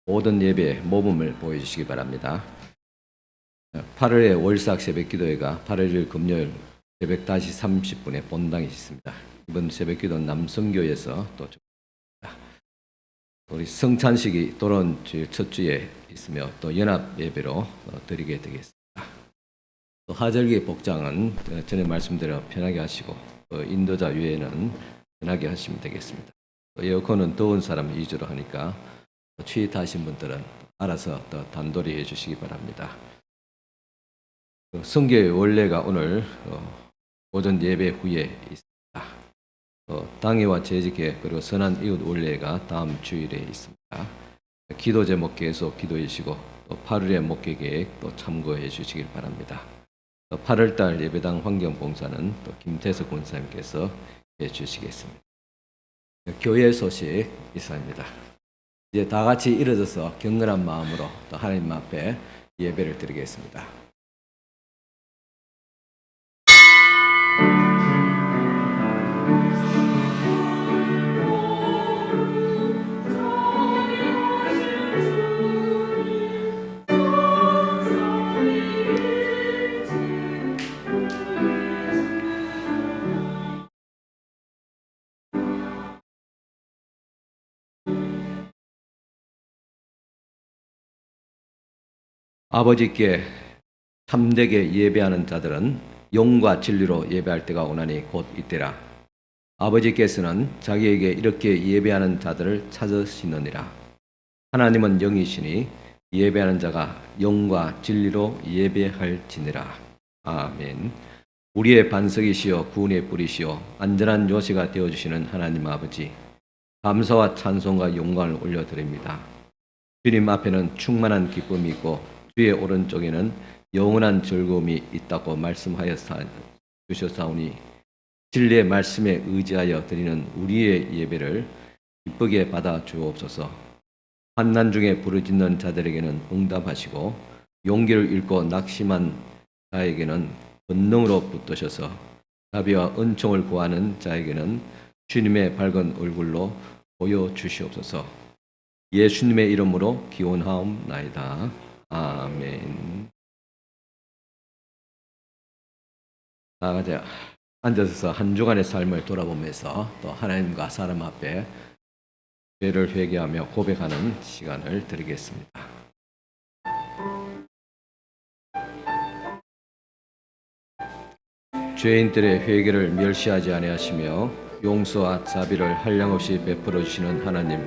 모든 예배에 모범을 보여주시기 바랍니다. 8월의 월삭 새벽기도회가 8월 금요일 새벽 5시 30분에 본당이 있습니다. 이번 새벽기도는 남성교에서 또 우리 성찬식이 돌아온 첫 주에 있으며 또 연합 예배로 드리게 되겠습니다. 또 하절기 복장은 전에 말씀대로 편하게 하시고 인도자 위에는 편하게 하시면 되겠습니다. 에어컨은 더운 사람 위주로 하니까 추위 타신 분들은 알아서 또 단돌이 해주시기 바랍니다. 성교의 원래가 오늘 오전 예배 후에 있습니다. 당회와 재직회 그리고 선한 이웃 원래가 다음 주일에 있습니다. 기도 제목 계속 기도해 주시고 또 8월의 목회 계획 또 참고해 주시길 바랍니다. 8월달 예배당 환경봉사는 또 김태석 권사님께서 해주시겠습니다. 교회 소식 이사입니다. 이제 다 같이 일어서서 경건한 마음으로 또 하나님 앞에 예배를 드리겠습니다. 아버지께 참되게 예배하는 자들은 영과 진리로 예배할 때가 오나니 곧 이때라. 아버지께서는 자기에게 이렇게 예배하는 자들을 찾으시느니라. 하나님은 영이시니 예배하는 자가 영과 진리로 예배할지니라. 아멘. 우리의 반석이시여 구원의 뿌리시여 안전한 요새가 되어주시는 하나님 아버지, 감사와 찬송과 영광을 올려드립니다. 주님 앞에는 충만한 기쁨이 있고 주의 오른쪽에는 영원한 즐거움이 있다고 말씀하여 주셨사오니 진리의 말씀에 의지하여 드리는 우리의 예배를 기쁘게 받아 주옵소서. 환난 중에 부르짖는 자들에게는 응답하시고 용기를 잃고 낙심한 자에게는 권능으로 붙드셔서 자비와 은총을 구하는 자에게는 주님의 밝은 얼굴로 보여주시옵소서. 예수님의 이름으로 기원하옵나이다. 아멘. 다 같이 앉아서 한 주간의 삶을 돌아보면서 또 하나님과 사람 앞에 죄를 회개하며 고백하는 시간을 드리겠습니다. 죄인들의 회개를 멸시하지 아니하시며 용서와 자비를 한량없이 베풀어 주시는 하나님,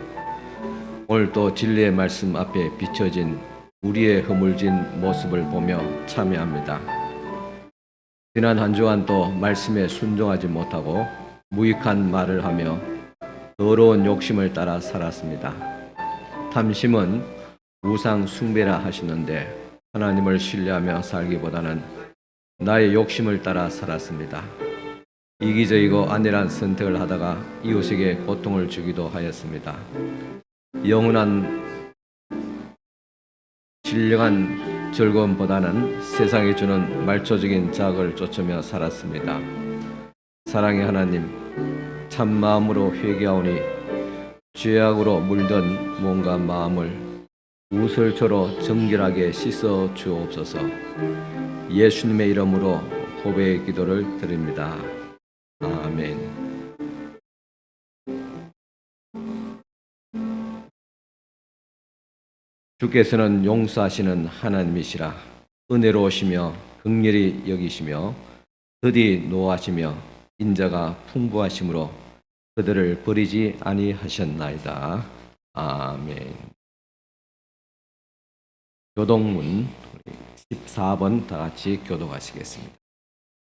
오늘도 진리의 말씀 앞에 비춰진 우리의 허물진 모습을 보며 참여합니다. 지난 한 주간 또 말씀에 순종하지 못하고 무익한 말을 하며 더러운 욕심을 따라 살았습니다. 탐심은 우상 숭배라 하시는데 하나님을 신뢰하며 살기보다는 나의 욕심을 따라 살았습니다. 이기적이고 안일한 선택을 하다가 이웃에게 고통을 주기도 하였습니다. 영원한 신령한 즐거움보다는 세상이 주는 말초적인 자학을 쫓으며 살았습니다. 사랑의 하나님, 참 마음으로 회개하오니 죄악으로 물든 몸과 마음을 우설초로 정결하게 씻어 주옵소서. 예수님의 이름으로 고백의 기도를 드립니다. 아멘. 주께서는 용서하시는 하나님이시라. 은혜로우시며 긍휼히 여기시며 더디 노하시며 인자가 풍부하심으로 그들을 버리지 아니하셨나이다. 아멘. 교동문 14번 다 같이 교독하시겠습니다.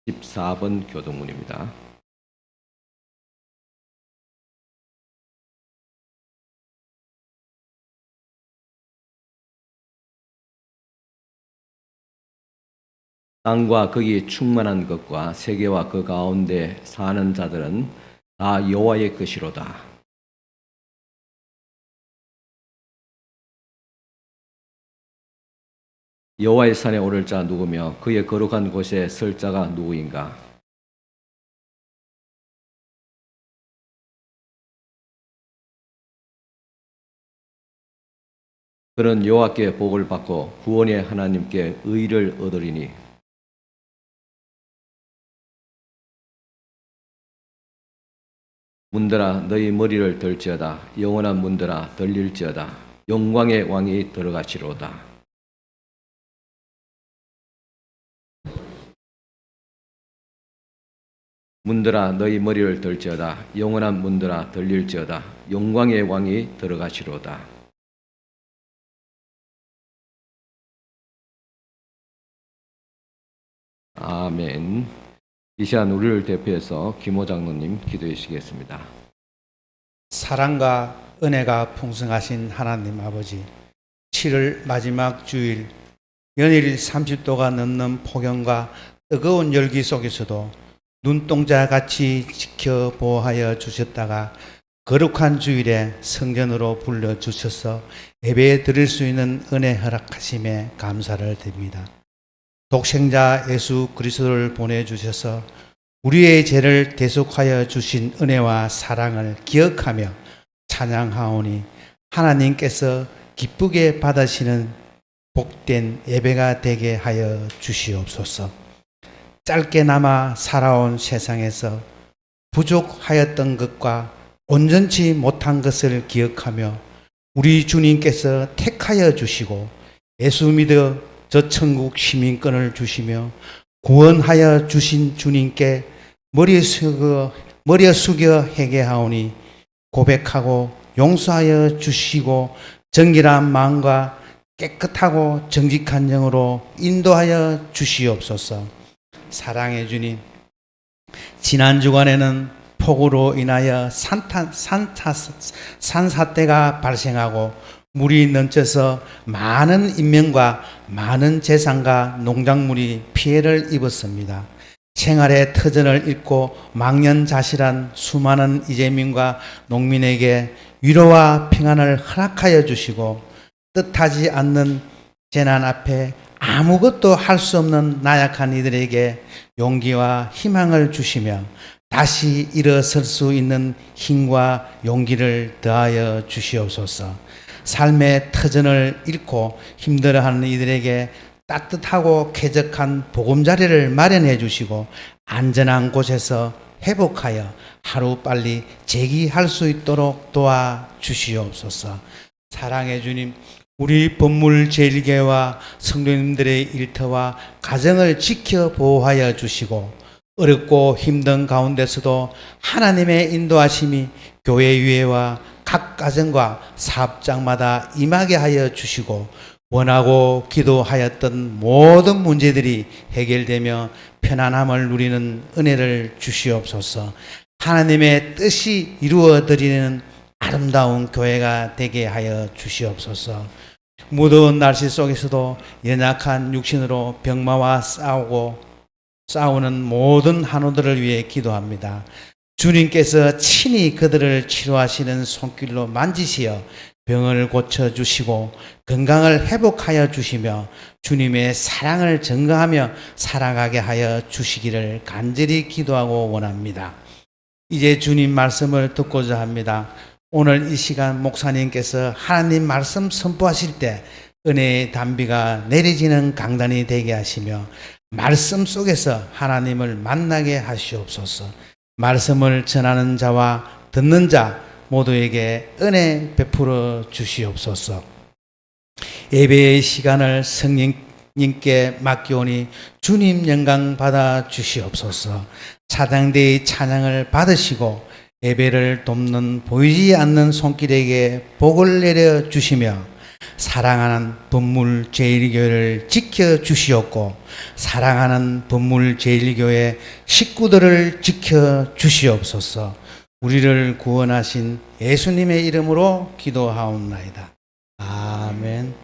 14번 교동문입니다. 땅과 거기 충만한 것과 세계와 그 가운데 사는 자들은 다 여호와의 것이로다. 여호와의 산에 오를 자 누구며 그의 거룩한 곳에 설 자가 누구인가? 그는 여호와께 복을 받고 구원의 하나님께 의를 얻으리니 문들아 너희 머리를 들지어다. 영원한 문들아 들릴지어다. 영광의 왕이 들어가시로다. 문들아 너희 머리를 들지어다. 영원한 문들아 들릴지어다. 영광의 왕이 들어가시로다. 아멘. 이 시간 우리를 대표해서 김호 장로님 기도해 주시겠습니다. 사랑과 은혜가 풍성하신 하나님 아버지, 7월 마지막 주일 연일 30도가 넘는 폭염과 뜨거운 열기 속에서도 눈동자같이 지켜 보호하여 주셨다가 거룩한 주일에 성전으로 불러주셔서 예배 드릴 수 있는 은혜 허락하심에 감사를 드립니다. 독생자 예수 그리스도를 보내주셔서 우리의 죄를 대속하여 주신 은혜와 사랑을 기억하며 찬양하오니 하나님께서 기쁘게 받으시는 복된 예배가 되게 하여 주시옵소서. 짧게나마 살아온 세상에서 부족하였던 것과 온전치 못한 것을 기억하며 우리 주님께서 택하여 주시고 예수 믿어 저 천국 시민권을 주시며 구원하여 주신 주님께 머리 숙여 회개하오니 고백하고 용서하여 주시고 정결한 마음과 깨끗하고 정직한 영으로 인도하여 주시옵소서. 사랑의 주님, 지난 주간에는 폭우로 인하여 산사태가 발생하고 물이 넘쳐서 많은 인명과 많은 재산과 농작물이 피해를 입었습니다. 생활의 터전을 잃고 망연자실한 수많은 이재민과 농민에게 위로와 평안을 허락하여 주시고 뜻하지 않는 재난 앞에 아무것도 할 수 없는 나약한 이들에게 용기와 희망을 주시며 다시 일어설 수 있는 힘과 용기를 더하여 주시옵소서. 삶의 터전을 잃고 힘들어하는 이들에게 따뜻하고 쾌적한 보금자리를 마련해 주시고 안전한 곳에서 회복하여 하루빨리 재기할 수 있도록 도와주시옵소서. 사랑의 주님, 우리 법물제일교회와 성도님들의 일터와 가정을 지켜 보호하여 주시고 어렵고 힘든 가운데서도 하나님의 인도하심이 교회 위에와 각 가정과 사업장마다 임하게 하여 주시고 원하고 기도하였던 모든 문제들이 해결되며 편안함을 누리는 은혜를 주시옵소서. 하나님의 뜻이 이루어드리는 아름다운 교회가 되게 하여 주시옵소서. 무더운 날씨 속에서도 연약한 육신으로 병마와 싸우는 모든 한우들을 위해 기도합니다. 주님께서 친히 그들을 치료하시는 손길로 만지시어 병을 고쳐주시고 건강을 회복하여 주시며 주님의 사랑을 증거하며 살아가게 하여 주시기를 간절히 기도하고 원합니다. 이제 주님 말씀을 듣고자 합니다. 오늘 이 시간 목사님께서 하나님 말씀 선포하실 때 은혜의 단비가 내려지는 강단이 되게 하시며 말씀 속에서 하나님을 만나게 하시옵소서. 말씀을 전하는 자와 듣는 자 모두에게 은혜 베풀어 주시옵소서. 예배의 시간을 성령님께 맡기오니 주님 영광 받아 주시옵소서. 차장대의 찬양을 받으시고 예배를 돕는 보이지 않는 손길에게 복을 내려 주시며 사랑하는 법물제일교회를 지켜 주시옵고 사랑하는 법물제일교회 식구들을 지켜 주시옵소서. 우리를 구원하신 예수님의 이름으로 기도하옵나이다. 아멘.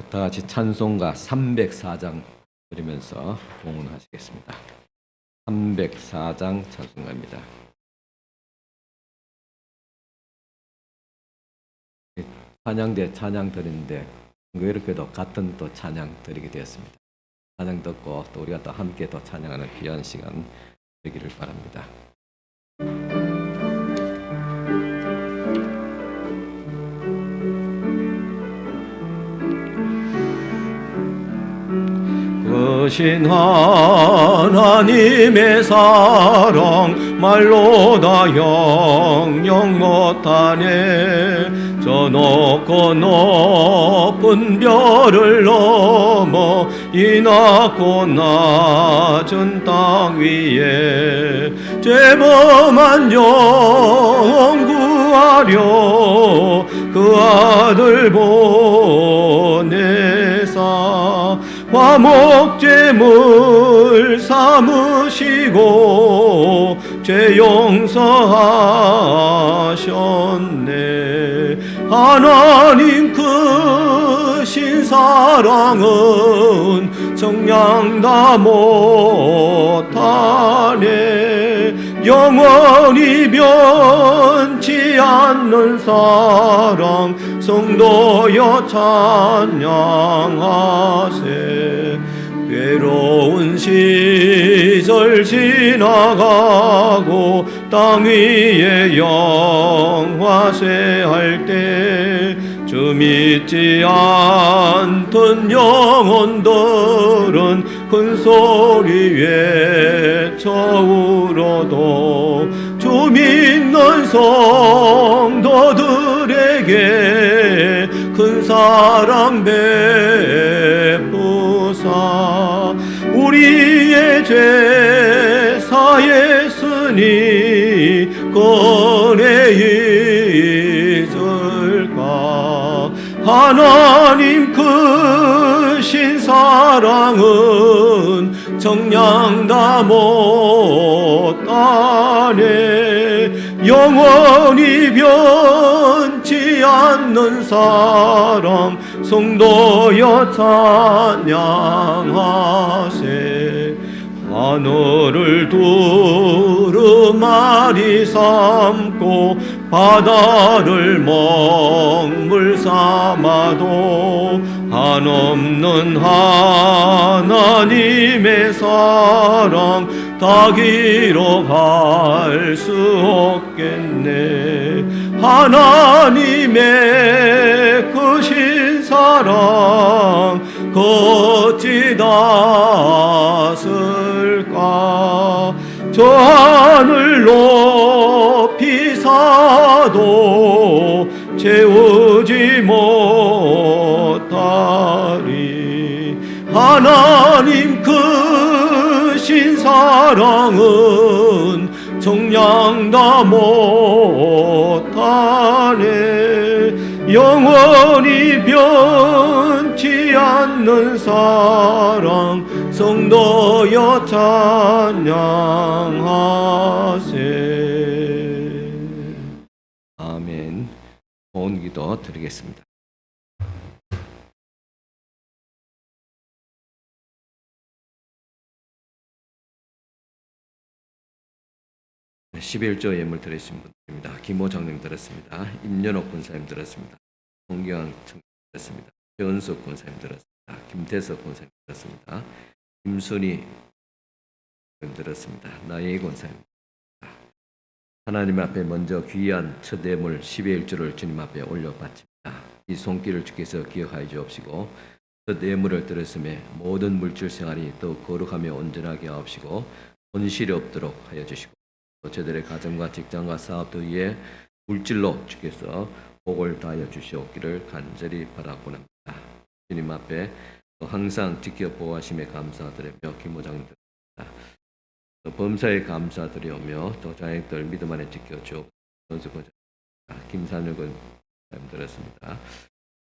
다 같이 찬송가 304장 들으면서 공헌하시겠습니다. 304장 찬송가입니다. 찬양대 찬양 드리는데 이렇게도 같은 또 찬양 드리게 되었습니다. 찬양 듣고 또 우리가 또 함께 또 찬양하는 귀한 시간 되기를 바랍니다. 크신 하나님의 사랑 말로 다 영영 못하네. 저 높고 높은 별을 넘어 이 낮고 낮은 땅 위에 죄범한 영 구하려 그 아들 보내사 화목제물 삼으시고 죄 용서하셨네. 하나님 크신 사랑은 정량 다 못하네. 영원히 변치 않는 사랑 성도여 찬양하세. 괴로운 시절 지나가고 땅 위에 영화쇠할 때 주 믿지 않던 영혼들은 큰 소리 외쳐 울어도 주 믿는 성도들에게 큰 사랑 베푸사 우리의 죄 사했으니 꺼내 잊을까. 하나님 크신 사랑은 정량 다 못하네. 영원히 변치 않는 사랑 성도여 찬양하세. 하늘을 두루마리 삼고 바다를 먹물 삼아도 한없는 하나님의 사랑 다 기록할 수 없겠네. 하나님의 크신 사랑 어찌 닿았을까. 저 하늘 높이 사도 채우지 못하리. 하나님 크신 사랑은 정량 다 못하네. 영원히 변치 않는 사랑 성도여 찬양하세. 아멘. 온 기도 드리겠습니다. 네, 11조 예물 드리신 분들입니다. 김호장님 들었습니다. 임연옥 권사님 들었습니다. 송기환 청 들었습니다. 최은숙 권사님 들었습니다. 김태석 권사님 들었습니다. 김순희 들었습니다. 나의 권사님. 하나님 앞에 먼저 귀한 첫 예물 11조를 주님 앞에 올려 바칩니다. 이 손길을 주께서 기억하여 주옵시고 첫 예물을 드렸음에 모든 물질 생활이 더욱 거룩하며 온전하게 하옵시고 손실이 없도록 하여 주시고 또 저들의 가정과 직장과 사업도 위에 물질로 주께서 복을 다하여 주시옵기를 간절히 바라고납니다. 주님 앞에 항상 지켜 보호하심에 감사드리며 김호장님 드립니다. 또 범사에 감사드리오며 또 자녀들 믿음 안에 지켜주옵소서. 김산혁은 들었습니다.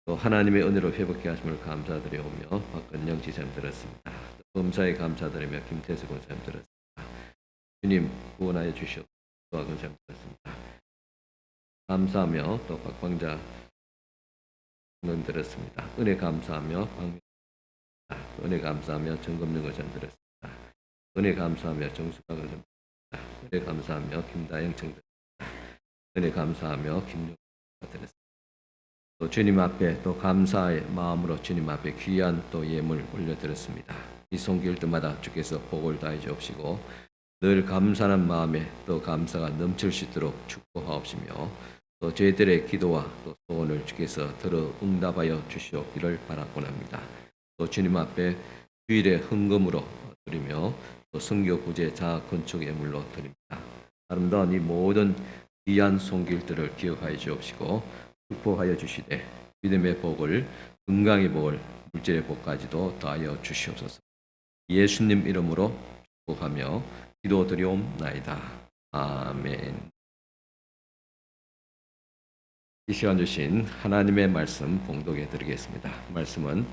또 하나님의 은혜로 회복케 하심을 감사드리오며 박건영 지사님 들었습니다. 또 범사에 감사드리며 김태수 권사님 들었습니다. 주님 구원하여 주시옵소서. 권사님 들었습니다. 감사하며 또 박광자 는 들었습니다. 은혜 감사하며 박명 은혜 감사하며 정금영 의전 들었습니다. 은혜 감사하며 정수각 의전 들었습니다. 은혜 감사하며 김다영 청 들었습니다. 은혜 감사하며 김용 들었습니다. 또 주님 앞에 또 감사의 마음으로 주님 앞에 귀한 또 예물 올려드렸습니다. 이 손길 때마다 주께서 복을 다해 주옵시고 늘 감사하는 마음에 또 감사가 넘칠 수 있도록 축복하옵시며 또 저희들의 기도와 또 소원을 주께서 들어 응답하여 주시옵기를 바라곤 합니다. 또 주님 앞에 주일의 헌금으로 드리며 또 성교 구제 자아 건축 예물로 드립니다. 아름다운 이 모든 귀한 손길들을 기억하여 주옵시고 축복하여 주시되 믿음의 복을 건강의 복을 물질의 복까지도 더하여 주시옵소서. 예수님 이름으로 축복하며 기도드리옵나이다. 아멘. 이 시간 주신 하나님의 말씀 봉독해 드리겠습니다. 말씀은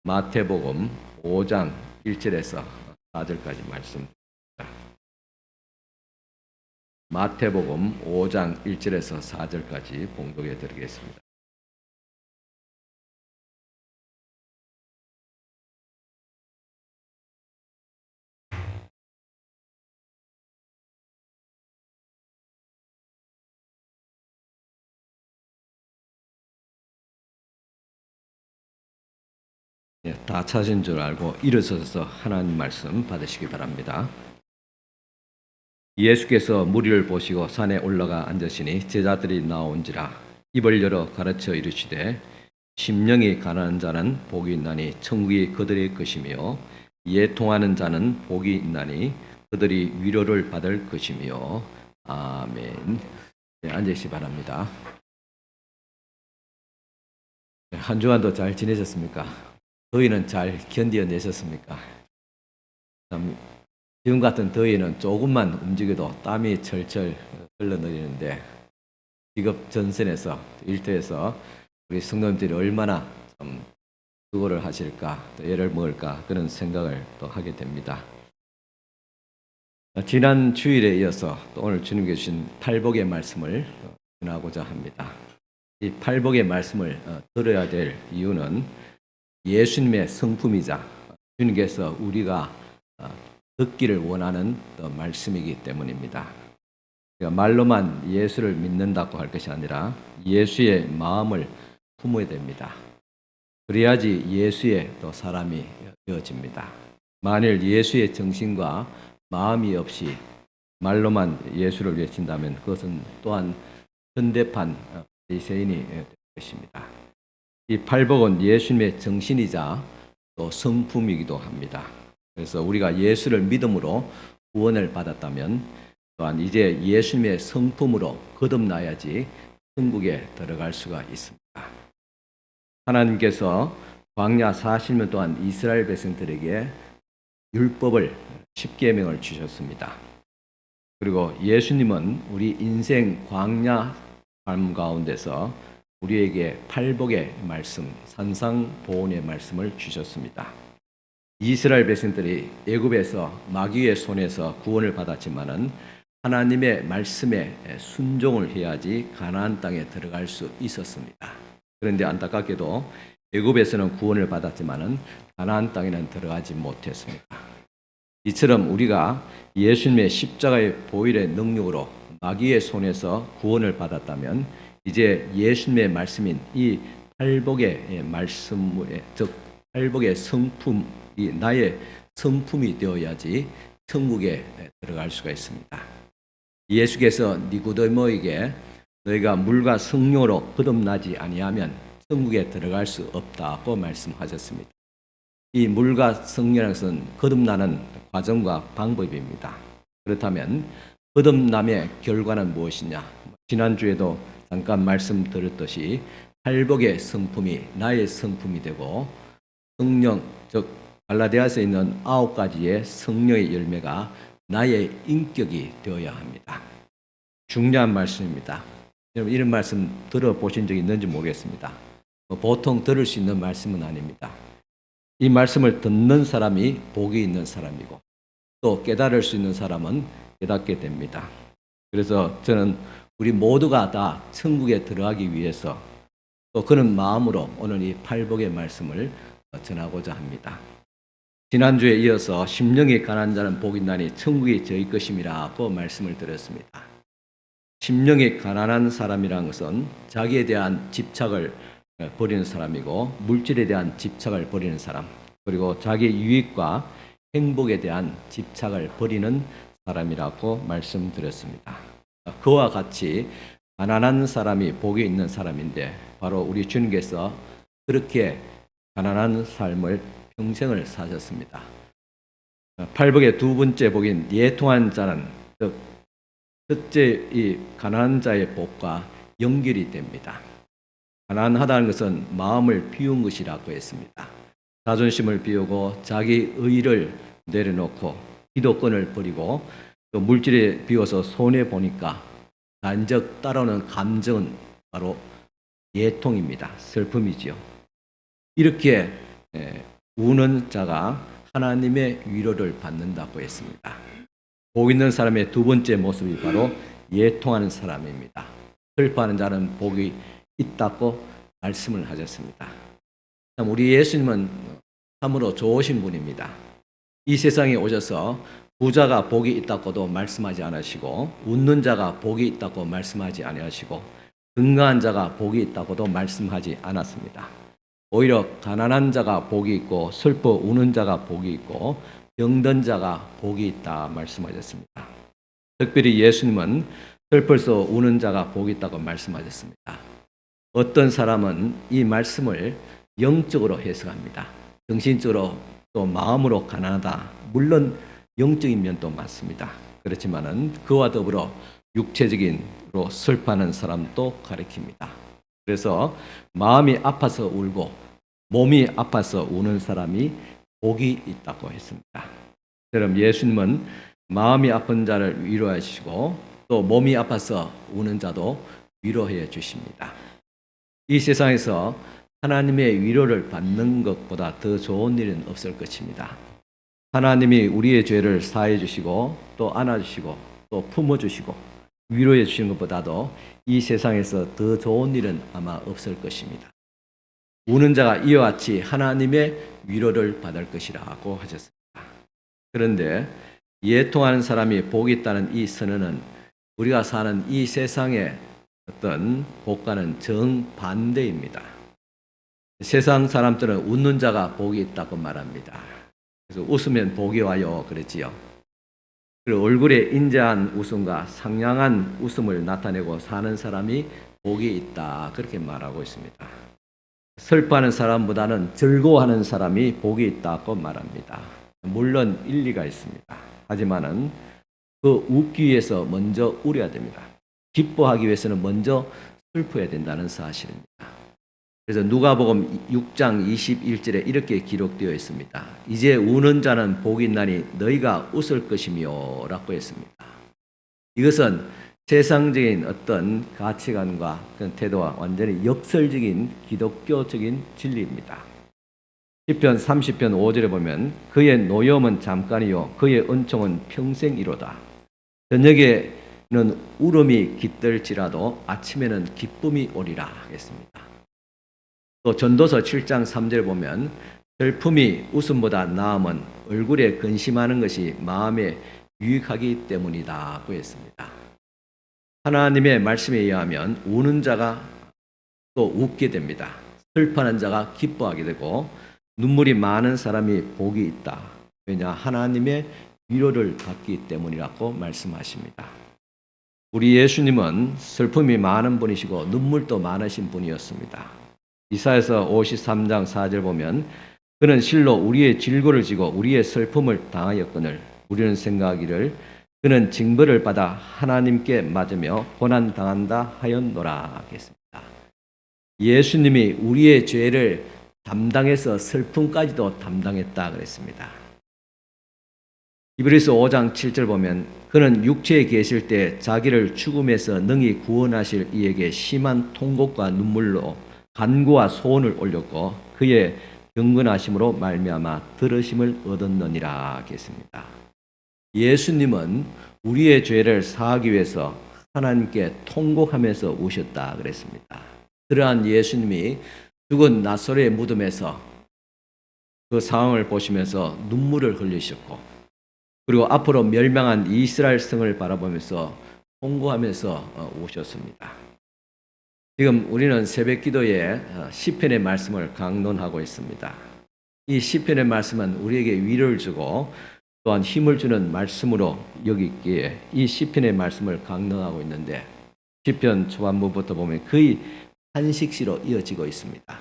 마태복음 5장 1절에서 4절까지 말씀입니다. 마태복음 5장 1절에서 4절까지 봉독해 드리겠습니다. 다 찾은 줄 알고 일어서서 하나님 말씀 받으시기 바랍니다. 예수께서 무리를 보시고 산에 올라가 앉으시니 제자들이 나온지라 입을 열어 가르쳐 이르시되 심령이 가난한 자는 복이 있나니 천국이 그들의 것이며 이에 통하는 자는 복이 있나니 그들이 위로를 받을 것이며 아멘. 앉으시기 바랍니다. 한 주간도 잘 지내셨습니까? 더위는 잘 견뎌내셨습니까? 지금 같은 더위는 조금만 움직여도 땀이 철철 흘러내리는데 직업 전선에서 일터에서 우리 성도님들이 얼마나 좀 수고를 하실까 또 애를 먹을까 그런 생각을 또 하게 됩니다. 지난 주일에 이어서 또 오늘 주님께 주신 팔복의 말씀을 전하고자 합니다. 이 팔복의 말씀을 들어야 될 이유는 예수님의 성품이자 주님께서 우리가 듣기를 원하는 말씀이기 때문입니다. 그러니까 말로만 예수를 믿는다고 할 것이 아니라 예수의 마음을 품어야 됩니다. 그래야지 예수의 또 사람이 되어집니다. 만일 예수의 정신과 마음이 없이 말로만 예수를 외친다면 그것은 또한 현대판 바리새인이 될 것입니다. 이 팔복은 예수님의 정신이자 또 성품이기도 합니다. 그래서 우리가 예수를 믿음으로 구원을 받았다면 또한 이제 예수님의 성품으로 거듭나야지 천국에 들어갈 수가 있습니다. 하나님께서 광야 40년 동안 이스라엘 백성들에게 율법을 10계명을 주셨습니다. 그리고 예수님은 우리 인생 광야 삶 가운데서 우리에게 팔복의 말씀, 산상보온의 말씀을 주셨습니다. 이스라엘 백성들이 애굽에서 마귀의 손에서 구원을 받았지만은 하나님의 말씀에 순종을 해야지 가나안 땅에 들어갈 수 있었습니다. 그런데 안타깝게도 애굽에서는 구원을 받았지만은 가나안 땅에는 들어가지 못했습니다. 이처럼 우리가 예수님의 십자가의 보혈의 능력으로 마귀의 손에서 구원을 받았다면 이제 예수님의 말씀인 이 팔복의 말씀에 즉 팔복의 성품이 나의 성품이 되어야지 천국에 들어갈 수가 있습니다. 예수께서 니고데모에게 너희가 물과 성령으로 거듭나지 아니하면 천국에 들어갈 수 없다고 말씀하셨습니다. 이 물과 성령이라는 것은 거듭나는 과정과 방법입니다. 그렇다면 거듭남의 결과는 무엇이냐? 지난주에도 잠깐 말씀드렸듯이 팔복의 성품이 나의 성품이 되고 성령, 즉 갈라디아서에 있는 9가지의 성령의 열매가 나의 인격이 되어야 합니다. 중요한 말씀입니다. 여러분 이런 말씀 들어보신 적이 있는지 모르겠습니다. 보통 들을 수 있는 말씀은 아닙니다. 이 말씀을 듣는 사람이 복이 있는 사람이고 또 깨달을 수 있는 사람은 깨닫게 됩니다. 그래서 저는 우리 모두가 다 천국에 들어가기 위해서 또 그런 마음으로 오늘 이 팔복의 말씀을 전하고자 합니다. 지난주에 이어서 심령이 가난한 자는 복이 있나니 천국이 저희 것임이라고 말씀을 드렸습니다. 심령이 가난한 사람이라는 것은 자기에 대한 집착을 버리는 사람이고 물질에 대한 집착을 버리는 사람, 그리고 자기 유익과 행복에 대한 집착을 버리는 사람이라고 말씀드렸습니다. 그와 같이 가난한 사람이 복이 있는 사람인데 바로 우리 주님께서 그렇게 가난한 삶을 평생을 사셨습니다. 팔복의 두 번째 복인 예통한 자는 즉 첫째 이 가난한 자의 복과 연결이 됩니다. 가난하다는 것은 마음을 비운 것이라고 했습니다. 자존심을 비우고 자기 의를 내려놓고 기도권을 버리고 또 물질에 비워서 손해 보니까 간적 따라오는 감정은 바로 예통입니다. 슬픔이지요. 이렇게 우는 자가 하나님의 위로를 받는다고 했습니다. 복 있는 사람의 두 번째 모습이 바로 예통하는 사람입니다. 슬퍼하는 자는 복이 있다고 말씀을 하셨습니다. 참 우리 예수님은 참으로 좋으신 분입니다. 이 세상에 오셔서 부자가 복이 있다고도 말씀하지 않으시고 웃는 자가 복이 있다고 말씀하지 아니하시고 건강한 자가 복이 있다고도 말씀하지 않았습니다. 오히려 가난한 자가 복이 있고 슬퍼 우는 자가 복이 있고 병든 자가 복이 있다 말씀하셨습니다. 특별히 예수님은 슬퍼서 우는 자가 복이 있다고 말씀하셨습니다. 어떤 사람은 이 말씀을 영적으로 해석합니다. 정신적으로 또 마음으로 가난하다. 물론 영적인 면도 많습니다. 그렇지만은 그와 더불어 육체적인로 슬퍼하는 사람도 가리킵니다. 그래서 마음이 아파서 울고 몸이 아파서 우는 사람이 복이 있다고 했습니다. 그럼 예수님은 마음이 아픈 자를 위로하시고 또 몸이 아파서 우는 자도 위로해 주십니다. 이 세상에서 하나님의 위로를 받는 것보다 더 좋은 일은 없을 것입니다. 하나님이 우리의 죄를 사해 주시고 또 안아주시고 또 품어주시고 위로해 주시는 것보다도 이 세상에서 더 좋은 일은 아마 없을 것입니다. 우는 자가 이와 같이 하나님의 위로를 받을 것이라고 하셨습니다. 그런데 예통하는 사람이 복이 있다는 이 선언은 우리가 사는 이 세상의 어떤 복과는 정반대입니다. 세상 사람들은 웃는 자가 복이 있다고 말합니다. 그래서 웃으면 복이 와요 그랬지요. 그리고 얼굴에 인자한 웃음과 상냥한 웃음을 나타내고 사는 사람이 복이 있다 그렇게 말하고 있습니다. 슬퍼하는 사람보다는 즐거워하는 사람이 복이 있다고 말합니다. 물론 일리가 있습니다. 하지만은 그 웃기 위해서 먼저 울어야 됩니다. 기뻐하기 위해서는 먼저 슬퍼야 된다는 사실입니다. 그래서 누가복음 6장 21절에 이렇게 기록되어 있습니다. 이제 우는 자는 복이 있나니 너희가 웃을 것이며 라고 했습니다. 이것은 세상적인 어떤 가치관과 그런 태도와 완전히 역설적인 기독교적인 진리입니다. 시편 30편 5절에 보면 그의 노염은 잠깐이요 그의 은총은 평생이로다. 저녁에는 울음이 깃들지라도 아침에는 기쁨이 오리라 하겠습니다. 또 전도서 7장 3절에 보면 슬픔이 웃음보다 나음은 얼굴에 근심하는 것이 마음에 유익하기 때문이다고 했습니다. 하나님의 말씀에 의하면 우는 자가 또 웃게 됩니다. 슬퍼하는 자가 기뻐하게 되고 눈물이 많은 사람이 복이 있다. 왜냐? 하나님의 위로를 받기 때문이라고 말씀하십니다. 우리 예수님은 슬픔이 많은 분이시고 눈물도 많으신 분이었습니다. 이사야서 53장 4절 보면 그는 실로 우리의 질고를 지고 우리의 슬픔을 당하였거늘 우리는 생각하기를 그는 징벌을 받아 하나님께 맞으며 고난 당한다 하였노라 하겠습니다. 예수님이 우리의 죄를 담당해서 슬픔까지도 담당했다 그랬습니다. 히브리서 5장 7절 보면 그는 육체에 계실 때 자기를 죽음에서 능히 구원하실 이에게 심한 통곡과 눈물로 간구와 소원을 올렸고 그의 경건하심으로 말미암아 들으심을 얻었느니라 하겠습니다. 예수님은 우리의 죄를 사하기 위해서 하나님께 통곡하면서 우셨다 그랬습니다. 그러한 예수님이 죽은 나사렛의 무덤에서 그 상황을 보시면서 눈물을 흘리셨고, 그리고 앞으로 멸망한 이스라엘 성을 바라보면서 통고하면서 오셨습니다. 지금 우리는 새벽 기도에 시편의 말씀을 강론하고 있습니다. 이 시편의 말씀은 우리에게 위로를 주고 또한 힘을 주는 말씀으로 여기기에 이 시편의 말씀을 강론하고 있는데, 시편 초반부부터 보면 거의 탄식시로 이어지고 있습니다.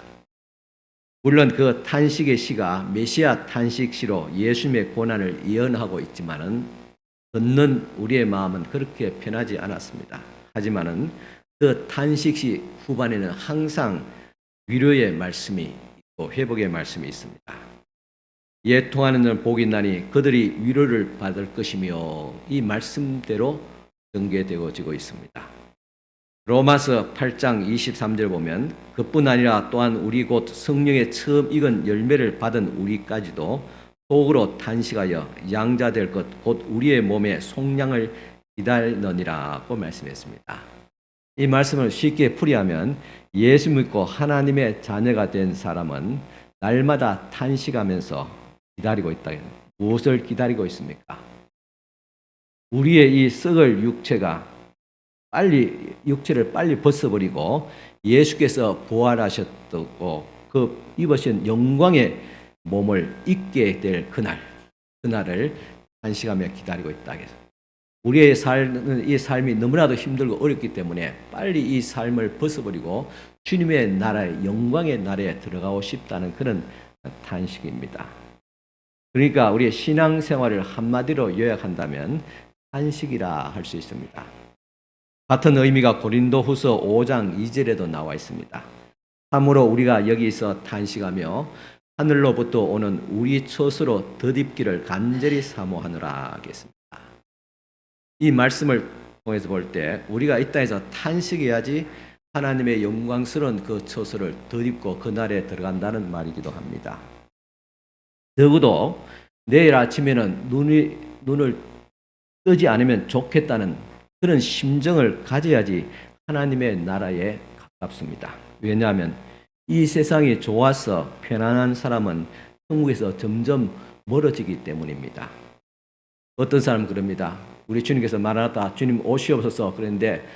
물론 그 탄식의 시가 메시아 탄식시로 예수님의 고난을 예언하고 있지만은 듣는 우리의 마음은 그렇게 편하지 않았습니다. 하지만은 그 탄식시 후반에는 항상 위로의 말씀이 있고 회복의 말씀이 있습니다. 예통하는 자는 복이 있나니 그들이 위로를 받을 것이며, 이 말씀대로 전개되어지고 있습니다. 로마서 8장 23절 보면 그뿐 아니라 또한 우리 곧 성령의 처음 익은 열매를 받은 우리까지도 속으로 탄식하여 양자 될 것 곧 우리의 몸에 속량을 기다리느니라고 말씀했습니다. 이 말씀을 쉽게 풀이하면 예수 믿고 하나님의 자녀가 된 사람은 날마다 탄식하면서 기다리고 있다. 무엇을 기다리고 있습니까? 우리의 이 썩을 육체를 빨리 벗어버리고 예수께서 부활하셨고 그 입으신 영광의 몸을 입게 될 그날을 탄식하며 기다리고 있다. 우리의 이 삶이 너무나도 힘들고 어렵기 때문에 빨리 이 삶을 벗어버리고 주님의 나라의 영광의 나라에 들어가고 싶다는 그런 탄식입니다. 그러니까 우리의 신앙생활을 한마디로 요약한다면 탄식이라 할 수 있습니다. 같은 의미가 고린도후서 5장 2절에도 나와 있습니다. 참으로 우리가 여기서 탄식하며 하늘로부터 오는 우리 처소로 덧입기를 간절히 사모하노라 하겠습니다. 이 말씀을 통해서 볼 때 우리가 이 땅에서 탄식해야지 하나님의 영광스러운 그 처소를 덧입고 그날에 들어간다는 말이기도 합니다. 적어도 내일 아침에는 눈을 뜨지 않으면 좋겠다는 그런 심정을 가져야지 하나님의 나라에 가깝습니다. 왜냐하면 이 세상이 좋아서 편안한 사람은 천국에서 점점 멀어지기 때문입니다. 어떤 사람은 그럽니다. 우리 주님께서 말하다 주님 오시옵소서 그랬는데,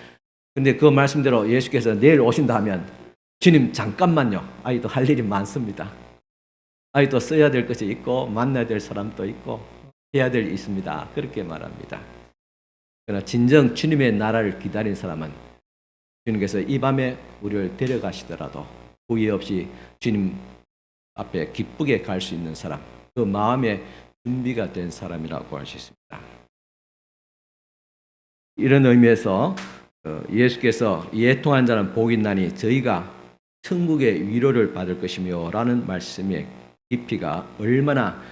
근데 그 말씀대로 예수께서 내일 오신다 하면 주님 잠깐만요. 아직도 할 일이 많습니다. 아직도 써야 될 것이 있고 만나야 될 사람도 있고 해야 될 일이 있습니다. 그렇게 말합니다. 그러나 진정 주님의 나라를 기다린 사람은 주님께서 이 밤에 우리를 데려가시더라도 후회 없이 주님 앞에 기쁘게 갈 수 있는 사람, 그 마음의 준비가 된 사람이라고 할 수 있습니다. 이런 의미에서 예수께서 예통한 자는 복이 있나니 저희가 천국의 위로를 받을 것이며 라는 말씀의 깊이가 얼마나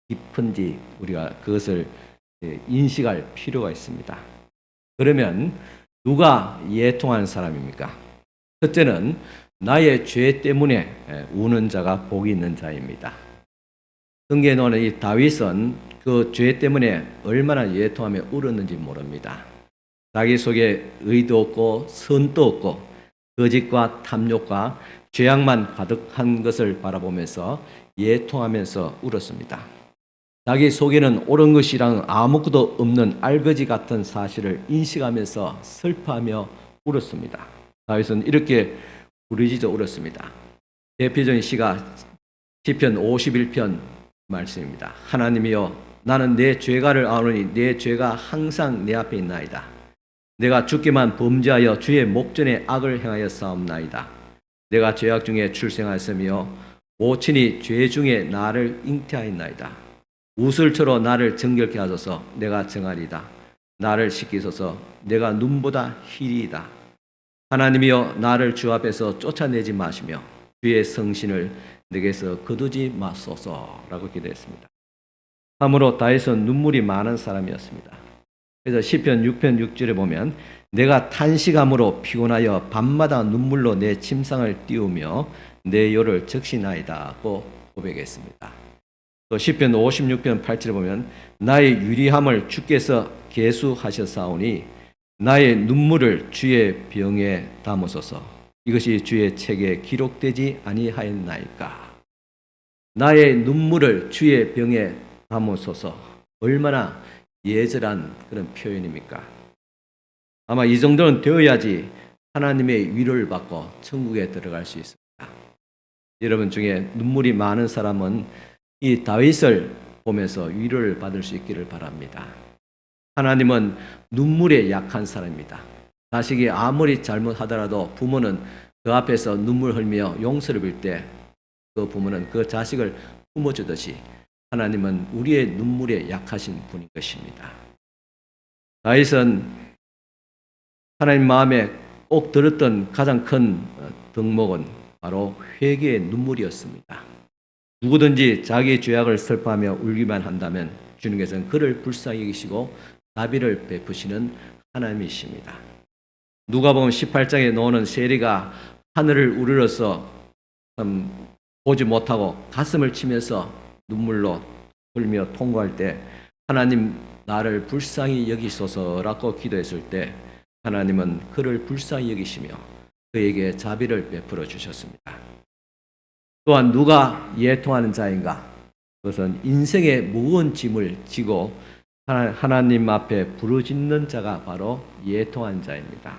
깊은지 우리가 그것을 인식할 필요가 있습니다. 그러면 누가 예통한 사람입니까? 첫째는 나의 죄 때문에 우는 자가 복이 있는 자입니다. 성경에 나오는 이 다윗은 그 죄 때문에 얼마나 예통하며 울었는지 모릅니다. 자기 속에 의도 없고 선도 없고 거짓과 탐욕과 죄악만 가득한 것을 바라보면서 예통하면서 울었습니다. 자기 속에는 옳은 것이랑 아무것도 없는 알거지 같은 사실을 인식하면서 슬퍼하며 울었습니다. 다윗은 이렇게 부르짖어 울었습니다. 대표적인 시가 시편 51편 말씀입니다. 하나님이여 나는 내 죄가를 아노니 내 죄가 항상 내 앞에 있나이다. 내가 주께만 범죄하여 주의 목전에 악을 행하여 싸움나이다. 내가 죄악 중에 출생하였으며 모친이 죄 중에 나를 잉태하였나이다. 우슬초로 나를 정결케 하소서. 내가 정하리다. 나를 씻기소서. 내가 눈보다 희리이다. 하나님이여 나를 주 앞에서 쫓아내지 마시며 주의 성신을 내게서 거두지 마소서라고 기도했습니다. 참으로 다윗은 눈물이 많은 사람이었습니다. 그래서 시편 6편 6절에 보면 내가 탄식함으로 피곤하여 밤마다 눈물로 내 침상을 띄우며 내 요를 적시나이다고 고백했습니다. 또 시편 56편 8절에 보면 나의 유리함을 주께서 계수하셨사오니 나의 눈물을 주의 병에 담으소서. 이것이 주의 책에 기록되지 아니하였나이까. 나의 눈물을 주의 병에 담으소서. 얼마나 예절한 그런 표현입니까? 아마 이 정도는 되어야지 하나님의 위로를 받고 천국에 들어갈 수 있습니다. 여러분 중에 눈물이 많은 사람은 이 다윗을 보면서 위로를 받을 수 있기를 바랍니다. 하나님은 눈물에 약한 사람입니다. 자식이 아무리 잘못하더라도 부모는 그 앞에서 눈물 흘며 용서를 빌 때 그 부모는 그 자식을 품어주듯이 하나님은 우리의 눈물에 약하신 분인 것입니다. 다윗은 하나님 마음에 꼭 들었던 가장 큰 덕목은 바로 회개의 눈물이었습니다. 누구든지 자기의 죄악을 슬퍼하며 울기만 한다면 주님께서는 그를 불쌍히 여기시고 자비를 베푸시는 하나님이십니다. 누가복음 18장에 나오는 세리가 하늘을 우러러서 보지 못하고 가슴을 치면서 눈물로 흘며 통곡할 때 하나님 나를 불쌍히 여기소서라고 기도했을 때 하나님은 그를 불쌍히 여기시며 그에게 자비를 베풀어 주셨습니다. 또한 누가 예통하는 자인가? 그것은 인생의 무거운 짐을 지고 하나님 앞에 부르짖는 자가 바로 예통한 자입니다.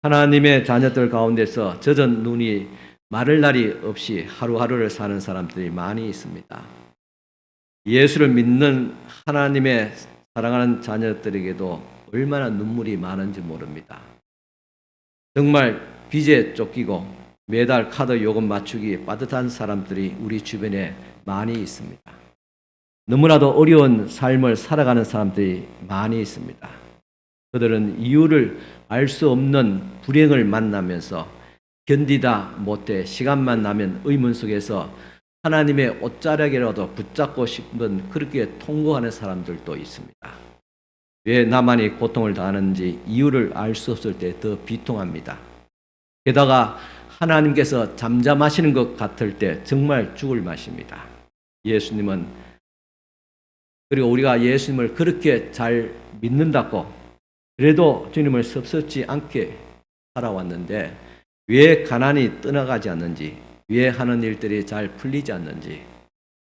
하나님의 자녀들 가운데서 젖은 눈이 마를 날이 없이 하루하루를 사는 사람들이 많이 있습니다. 예수를 믿는 하나님의 사랑하는 자녀들에게도 얼마나 눈물이 많은지 모릅니다. 정말 빚에 쫓기고 매달 카드 요금 맞추기 빠듯한 사람들이 우리 주변에 많이 있습니다. 너무나도 어려운 삶을 살아가는 사람들이 많이 있습니다. 그들은 이유를 알 수 없는 불행을 만나면서 견디다 못해 시간만 나면 의문 속에서 하나님의 옷자락이라도 붙잡고 싶은 그렇게 통곡하는 사람들도 있습니다. 왜 나만이 고통을 당하는지 이유를 알 수 없을 때 더 비통합니다. 게다가 하나님께서 잠잠하시는 것 같을 때 정말 죽을 맛입니다. 예수님은 그리고 우리가 예수님을 그렇게 잘 믿는다고 그래도 주님을 섭섭지 않게 살아왔는데 왜 가난이 떠나가지 않는지, 왜 하는 일들이 잘 풀리지 않는지,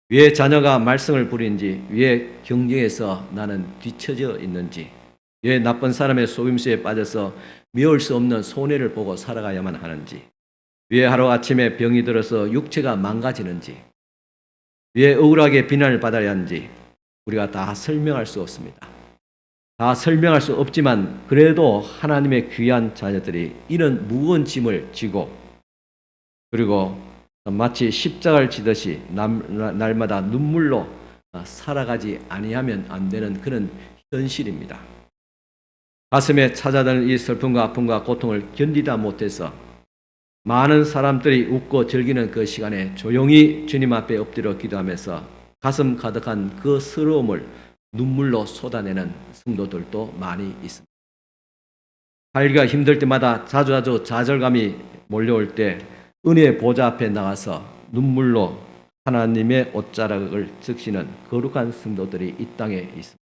왜 자녀가 말썽을 부리는지, 왜 경쟁에서 나는 뒤처져 있는지, 왜 나쁜 사람의 속임수에 빠져서 미울 수 없는 손해를 보고 살아가야만 하는지, 왜 하루아침에 병이 들어서 육체가 망가지는지, 왜 억울하게 비난을 받아야 하는지 우리가 다 설명할 수 없습니다. 다 설명할 수 없지만 그래도 하나님의 귀한 자녀들이 이런 무거운 짐을 지고 그리고 마치 십자가를 지듯이 날마다 눈물로 살아가지 아니하면 안 되는 그런 현실입니다. 가슴에 찾아드는 이 슬픔과 아픔과 고통을 견디다 못해서 많은 사람들이 웃고 즐기는 그 시간에 조용히 주님 앞에 엎드려 기도하면서 가슴 가득한 그 서러움을 눈물로 쏟아내는 성도들도 많이 있습니다. 살기가 힘들 때마다 자주 좌절감이 몰려올 때 은혜의 보좌 앞에 나가서 눈물로 하나님의 옷자락을 적시는 거룩한 성도들이 이 땅에 있습니다.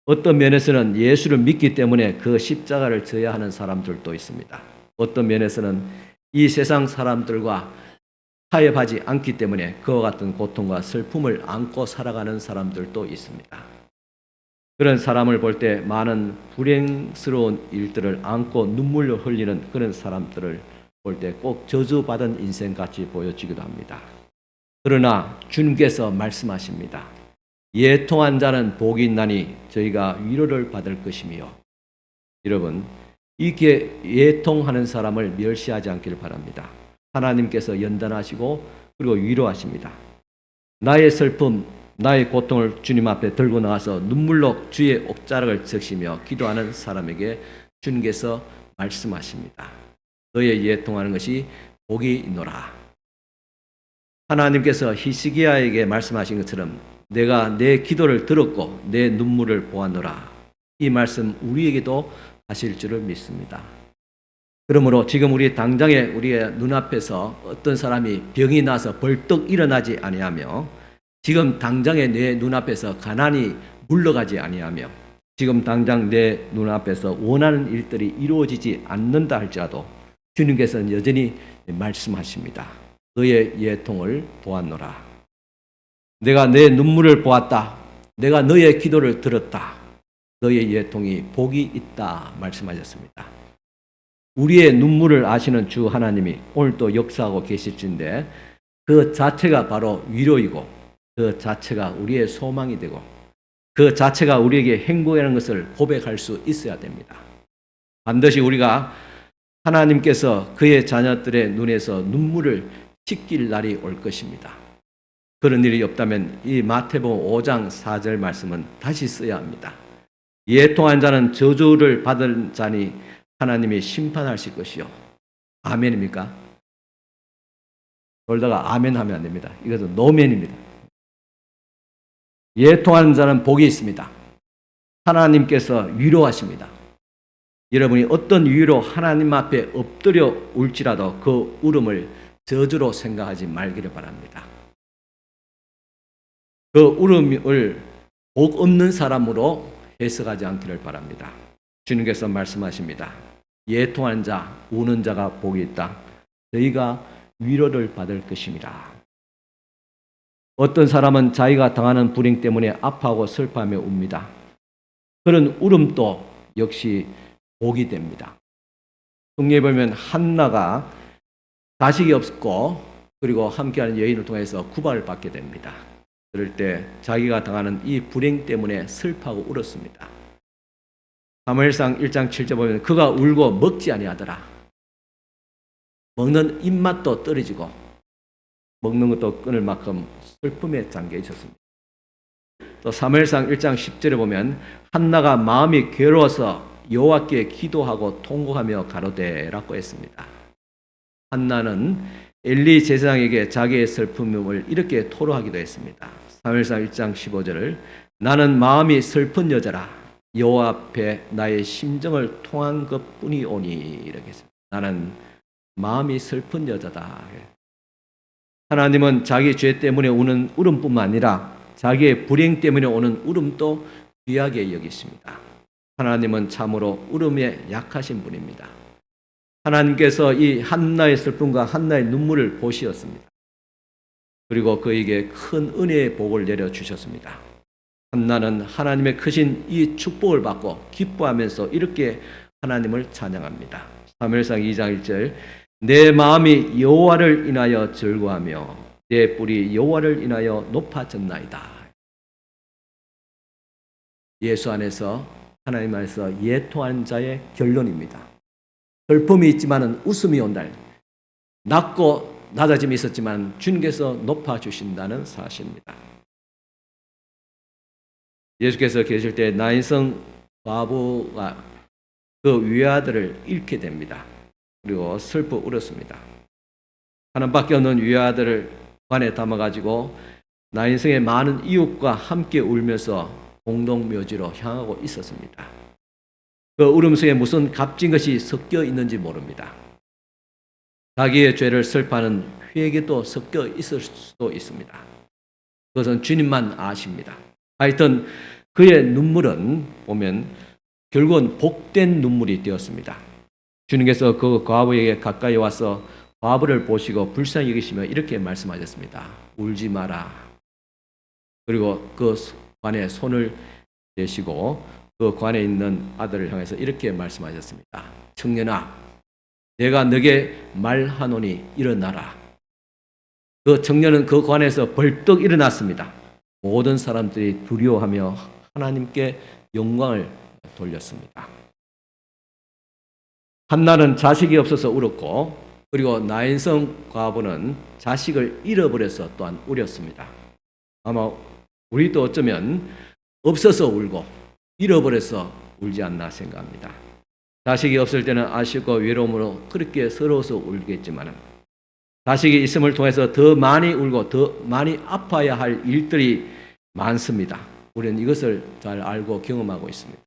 어떤 면에서는 예수를 믿기 때문에 그 십자가를 져야 하는 사람들도 있습니다. 어떤 면에서는 이 세상 사람들과 타협하지 않기 때문에 그와 같은 고통과 슬픔을 안고 살아가는 사람들도 있습니다. 그런 사람을 볼 때 많은 불행스러운 일들을 안고 눈물로 흘리는 그런 사람들을 볼 때 꼭 저주받은 인생같이 보여지기도 합니다. 그러나 주님께서 말씀하십니다. 예통한 자는 복이 있나니 저희가 위로를 받을 것이며 여러분 이렇게 예통하는 사람을 멸시하지 않기를 바랍니다. 하나님께서 연단하시고 그리고 위로하십니다. 나의 슬픔, 나의 고통을 주님 앞에 들고 나가서 눈물로 주의 옷자락을 적시며 기도하는 사람에게 주님께서 말씀하십니다. 너의 예통하는 것이 복이 있노라. 하나님께서 히스기야에게 말씀하신 것처럼 내가 내 기도를 들었고 내 눈물을 보았노라. 이 말씀 우리에게도 하실 줄을 믿습니다. 그러므로 지금 우리 당장에 우리의 눈앞에서 어떤 사람이 병이 나서 벌떡 일어나지 아니하며 지금 당장에 내 눈앞에서 가난이 물러가지 아니하며 지금 당장 내 눈앞에서 원하는 일들이 이루어지지 않는다 할지라도 주님께서는 여전히 말씀하십니다. 너의 예통을 보았노라. 내가 내 눈물을 보았다. 내가 너의 기도를 들었다. 너의 예통이 복이 있다 말씀하셨습니다. 우리의 눈물을 아시는 주 하나님이 오늘도 역사하고 계실진데 그 자체가 바로 위로이고 그 자체가 우리의 소망이 되고 그 자체가 우리에게 행복이라는 것을 고백할 수 있어야 됩니다. 반드시 우리가 하나님께서 그의 자녀들의 눈에서 눈물을 씻길 날이 올 것입니다. 그런 일이 없다면 이 마태복음 5장 4절 말씀은 다시 써야 합니다. 예통한 자는 저주를 받은 자니 하나님이 심판하실 것이요. 아멘입니까? 그러다가 아멘 하면 안 됩니다. 이것은 노멘입니다. 예통하는 자는 복이 있습니다. 하나님께서 위로하십니다. 여러분이 어떤 위로 하나님 앞에 엎드려 울지라도 그 울음을 저주로 생각하지 말기를 바랍니다. 그 울음을 복 없는 사람으로 해석하지 않기를 바랍니다. 주님께서 말씀하십니다. 예통한 자, 우는 자가 복이 있다. 너희가 위로를 받을 것입니다. 어떤 사람은 자기가 당하는 불행 때문에 아파하고 슬퍼하며 웁니다. 그런 울음도 역시 복이 됩니다. 성경에 보면 한나가 자식이 없고 그리고 함께하는 여인을 통해서 구박을 받게 됩니다. 그럴 때 자기가 당하는 이 불행 때문에 슬퍼하고 울었습니다. 사무엘상 1장 7절 보면 그가 울고 먹지 아니하더라. 먹는 입맛도 떨어지고 먹는 것도 끊을 만큼 슬픔에 잠겨 있었습니다. 또 사무엘상 1장 10절에 보면 한나가 마음이 괴로워서 여호와께 기도하고 통곡하며 가로되라고 했습니다. 한나는 엘리 제사장에게 자기의 슬픔을 이렇게 토로하기도 했습니다. 사무엘상 1장 15절을 나는 마음이 슬픈 여자라 여호와 앞에 나의 심정을 통한 것뿐이오니 이렇게 했습니다. 나는 마음이 슬픈 여자다. 하나님은 자기 죄 때문에 우는 울음뿐만 아니라 자기의 불행 때문에 오는 울음도 귀하게 여기십니다. 하나님은 참으로 울음에 약하신 분입니다. 하나님께서 이 한나의 슬픔과 한나의 눈물을 보시었습니다. 그리고 그에게 큰 은혜의 복을 내려주셨습니다. 한나는 하나님의 크신 이 축복을 받고 기뻐하면서 이렇게 하나님을 찬양합니다. 사무엘상 2장 1절 내 마음이 여호와를 인하여 즐거워하며 내 뿔이 여호와를 인하여 높아졌나이다. 예수 안에서 하나님 안에서 예통한 자의 결론입니다. 슬픔이 있지만은 웃음이 온다. 낮고 낮아짐이 있었지만 주님께서 높아주신다는 사실입니다. 예수께서 계실 때 나인성 과부가 그 외아들을 잃게 됩니다. 그리고 슬퍼 울었습니다. 하나밖에 없는 외아들을 관에 담아가지고 나인성의 많은 이웃과 함께 울면서 공동묘지로 향하고 있었습니다. 그 울음 속에 무슨 값진 것이 섞여 있는지 모릅니다. 자기의 죄를 슬퍼하는 회개도 섞여 있을 수도 있습니다. 그것은 주님만 아십니다. 하여튼 그의 눈물은 보면 결국은 복된 눈물이 되었습니다. 주님께서 그 과부에게 가까이 와서 과부를 보시고 불쌍히 여기시며 이렇게 말씀하셨습니다. 울지 마라. 그리고 그 관에 손을 대시고 그 관에 있는 아들을 향해서 이렇게 말씀하셨습니다. 청년아, 내가 너에게 말하노니 일어나라. 그 청년은 그 관에서 벌떡 일어났습니다. 모든 사람들이 두려워하며 하나님께 영광을 돌렸습니다. 한나는 자식이 없어서 울었고 그리고 나인성 과부는 자식을 잃어버려서 또한 울었습니다. 아마 우리도 어쩌면 없어서 울고 잃어버려서 울지 않나 생각합니다. 자식이 없을 때는 아쉽고 외로움으로 그렇게 서러워서 울겠지만 자식이 있음을 통해서 더 많이 울고 더 많이 아파야 할 일들이 많습니다. 우리는 이것을 잘 알고 경험하고 있습니다.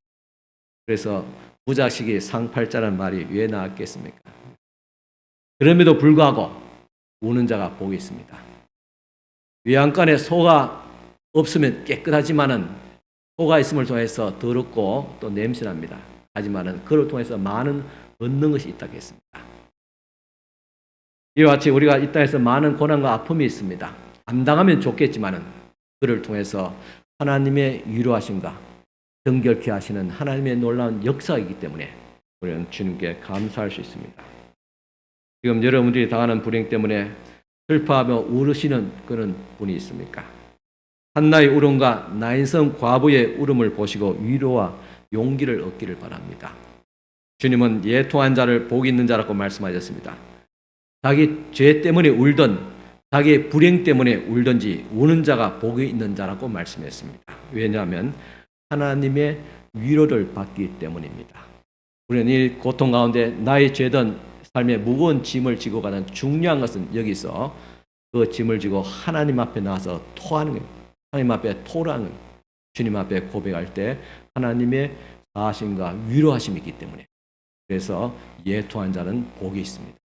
그래서 무자식이 상팔자라는 말이 왜 나왔겠습니까? 그럼에도 불구하고 우는 자가 복이 있습니다. 외양간에 소가 없으면 깨끗하지만은 소가 있음을 통해서 더럽고 또 냄새납니다. 하지만은 그를 통해서 많은 얻는 것이 있다고 했습니다. 이와 같이 우리가 이 땅에서 많은 고난과 아픔이 있습니다. 안 당하면 좋겠지만은 그를 통해서 하나님의 위로하심과 정결케 하시는 하나님의 놀라운 역사이기 때문에 우리는 주님께 감사할 수 있습니다. 지금 여러분들이 당하는 불행 때문에 슬퍼하며 울으시는 그런 분이 있습니까? 한나의 울음과 나인성 과부의 울음을 보시고 위로와 용기를 얻기를 바랍니다. 주님은 예통한 자를 복이 있는 자라고 말씀하셨습니다. 자기 죄 때문에 울던 자기의 불행 때문에 울든지 우는 자가 복이 있는 자라고 말씀했습니다. 왜냐하면 하나님의 위로를 받기 때문입니다. 우리는 이 고통 가운데 나의 죄든 삶의 무거운 짐을 지고 가는 중요한 것은 여기서 그 짐을 지고 하나님 앞에 나와서 토하는 거예요. 하나님 앞에 토라는 거예요. 주님 앞에 고백할 때 하나님의 사하심과 위로하심이 있기 때문에 그래서 예통한 자는 복이 있습니다.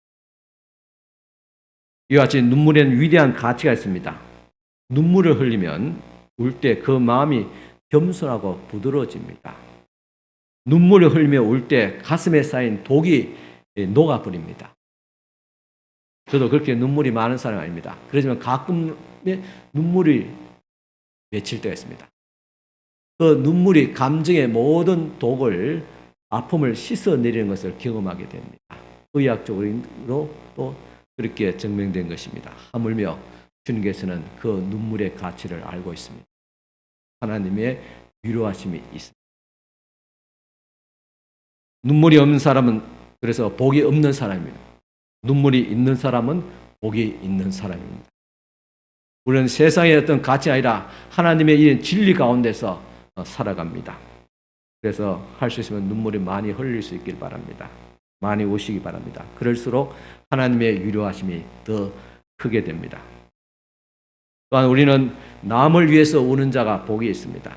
이와 같이 눈물에는 위대한 가치가 있습니다. 눈물을 흘리면 울 때 그 마음이 겸손하고 부드러워집니다. 눈물을 흘리며 울 때 가슴에 쌓인 독이 녹아버립니다. 저도 그렇게 눈물이 많은 사람이 아닙니다. 그렇지만 가끔 눈물이 맺힐 때가 있습니다. 그 눈물이 감정의 모든 독을 아픔을 씻어내리는 것을 경험하게 됩니다. 의학적으로 또 그렇게 증명된 것입니다. 하물며 주님께서는 그 눈물의 가치를 알고 있습니다. 하나님의 위로하심이 있습니다. 눈물이 없는 사람은 그래서 복이 없는 사람입니다. 눈물이 있는 사람은 복이 있는 사람입니다. 우리는 세상의 어떤 가치 아니라 하나님의 이 진리 가운데서 살아갑니다. 그래서 할 수 있으면 눈물이 많이 흘릴 수 있길 바랍니다. 많이 오시기 바랍니다. 그럴수록 하나님의 위로하심이 더 크게 됩니다. 또한 우리는 남을 위해서 우는 자가 복이 있습니다.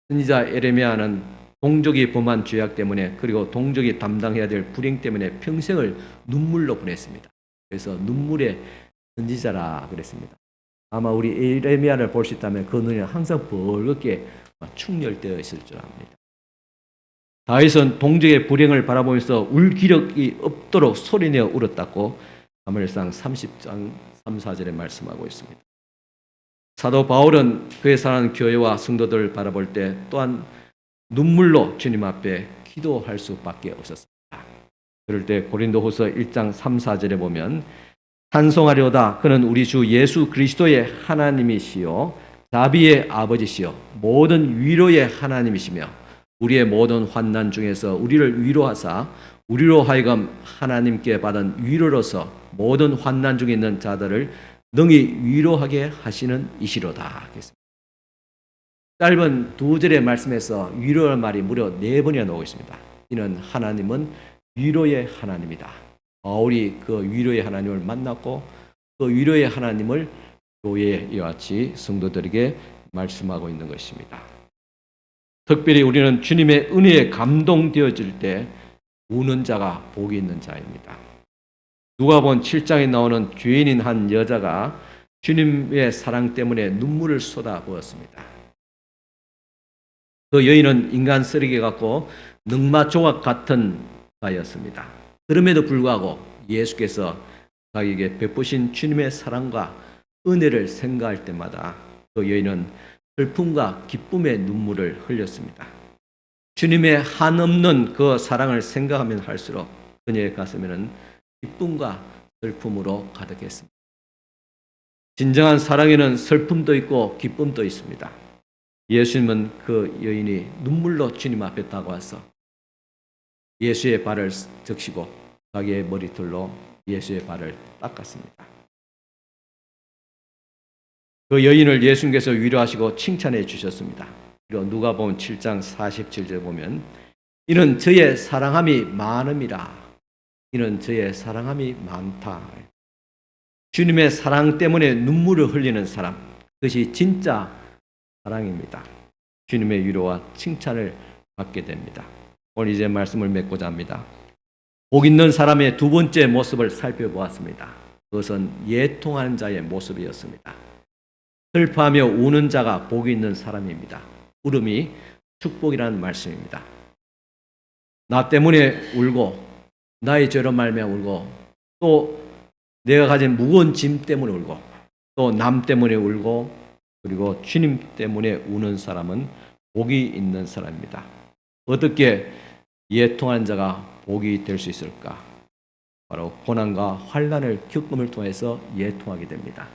선지자 에레미야는 동족이 범한 죄악 때문에 그리고 동족이 담당해야 될 불행 때문에 평생을 눈물로 보냈습니다. 그래서 눈물의 선지자라 그랬습니다. 아마 우리 에레미야를 볼 수 있다면 그 눈이 항상 벌겋게 충혈되어 있을 줄 압니다. 다윗은 동족의 불행을 바라보면서 울 기력이 없도록 소리내어 울었다고 사무엘상 30장 3, 4절에 말씀하고 있습니다. 사도 바울은 그의 사랑하는 교회와 성도들을 바라볼 때 또한 눈물로 주님 앞에 기도할 수밖에 없었습니다. 그럴 때 고린도후서 1장 3, 4절에 보면 찬송하려다 그는 우리 주 예수 그리스도의 하나님이시요 자비의 아버지시요 모든 위로의 하나님이시며 우리의 모든 환난 중에서 우리를 위로하사 우리로 하여금 하나님께 받은 위로로서 모든 환난 중에 있는 자들을 능히 위로하게 하시는 이시로다. 짧은 두 절의 말씀에서 위로의 말이 무려 4번이나 나오고 있습니다. 이는 하나님은 위로의 하나님이다. 바울이 그 위로의 하나님을 만났고 그 위로의 하나님을 교회에 이와 같이 성도들에게 말씀하고 있는 것입니다. 특별히 우리는 주님의 은혜에 감동되어질 때 우는 자가 복이 있는 자입니다. 누가복음 7장에 나오는 죄인인 한 여자가 주님의 사랑 때문에 눈물을 쏟아부었습니다. 그 여인은 인간 쓰레기 같고 능마 조각 같은 자였습니다. 그럼에도 불구하고 예수께서 자기에게 베푸신 주님의 사랑과 은혜를 생각할 때마다 그 여인은 슬픔과 기쁨의 눈물을 흘렸습니다. 주님의 한없는 그 사랑을 생각하면 할수록 그녀의 가슴에는 기쁨과 슬픔으로 가득했습니다. 진정한 사랑에는 슬픔도 있고 기쁨도 있습니다. 예수님은 그 여인이 눈물로 주님 앞에 다가와서 예수의 발을 적시고 자기의 머리털로 예수의 발을 닦았습니다. 그 여인을 예수님께서 위로하시고 칭찬해 주셨습니다. 그리고 누가복음 7장 47절 보면 이는 저의 사랑함이 많음이라. 이는 저의 사랑함이 많다. 주님의 사랑 때문에 눈물을 흘리는 사람, 그것이 진짜 사랑입니다. 주님의 위로와 칭찬을 받게 됩니다. 오늘 이제 말씀을 맺고자 합니다. 복 있는 사람의 두 번째 모습을 살펴보았습니다. 그것은 예통하는 자의 모습이었습니다. 슬퍼하며 우는 자가 복이 있는 사람입니다. 울음이 축복이라는 말씀입니다. 나 때문에 울고 나의 죄로 말미암아 울고 또 내가 가진 무거운 짐 때문에 울고 또 남 때문에 울고 그리고 주님 때문에 우는 사람은 복이 있는 사람입니다. 어떻게 예통하는 자가 복이 될 수 있을까? 바로 고난과 환난을 겪음을 통해서 예통하게 됩니다.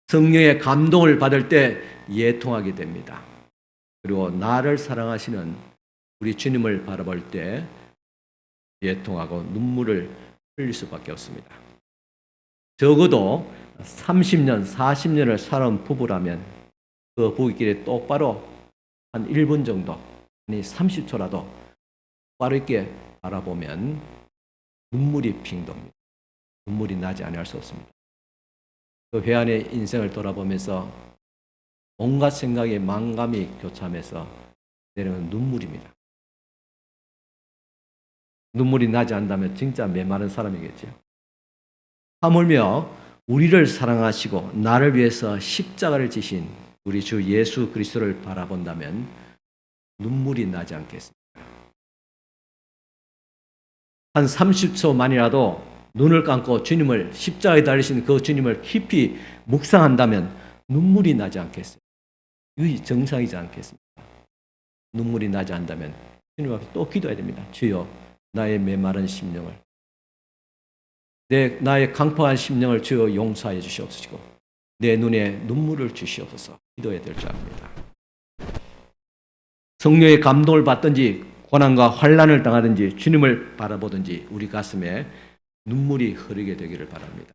성령의 감동을 받을 때 예통하게 됩니다. 그리고 나를 사랑하시는 우리 주님을 바라볼 때 예통하고 눈물을 흘릴 수밖에 없습니다. 적어도 30년, 40년을 살아온 부부라면 그 부부끼리 똑바로 한 1분 정도, 아니 30초라도 빠르게 바라보면 눈물이 핑 돕니다. 눈물이 나지 아니할 수 없습니다. 그 회한의 인생을 돌아보면서 온갖 생각에 망감이 교차하면서 내려오는 눈물입니다. 눈물이 나지 않다면 진짜 메마른 사람이겠죠. 하물며 우리를 사랑하시고 나를 위해서 십자가를 지신 우리 주 예수 그리스도를 바라본다면 눈물이 나지 않겠습니까? 한 30초만이라도 눈을 감고 주님을 십자가에 달리신 그 주님을 깊이 묵상한다면 눈물이 나지 않겠어요? 이게 정상이지 않겠습니까? 눈물이 나지 않다면 주님 앞에 또 기도해야 됩니다. 주여 나의 메마른 심령을 나의 강팍한 심령을 주여 용서하여 주시옵시고 내 눈에 눈물을 주시옵소서 기도해야 될 줄 압니다. 성령의 감동을 받든지 고난과 환난을 당하든지 주님을 바라보든지 우리 가슴에 눈물이 흐르게 되기를 바랍니다.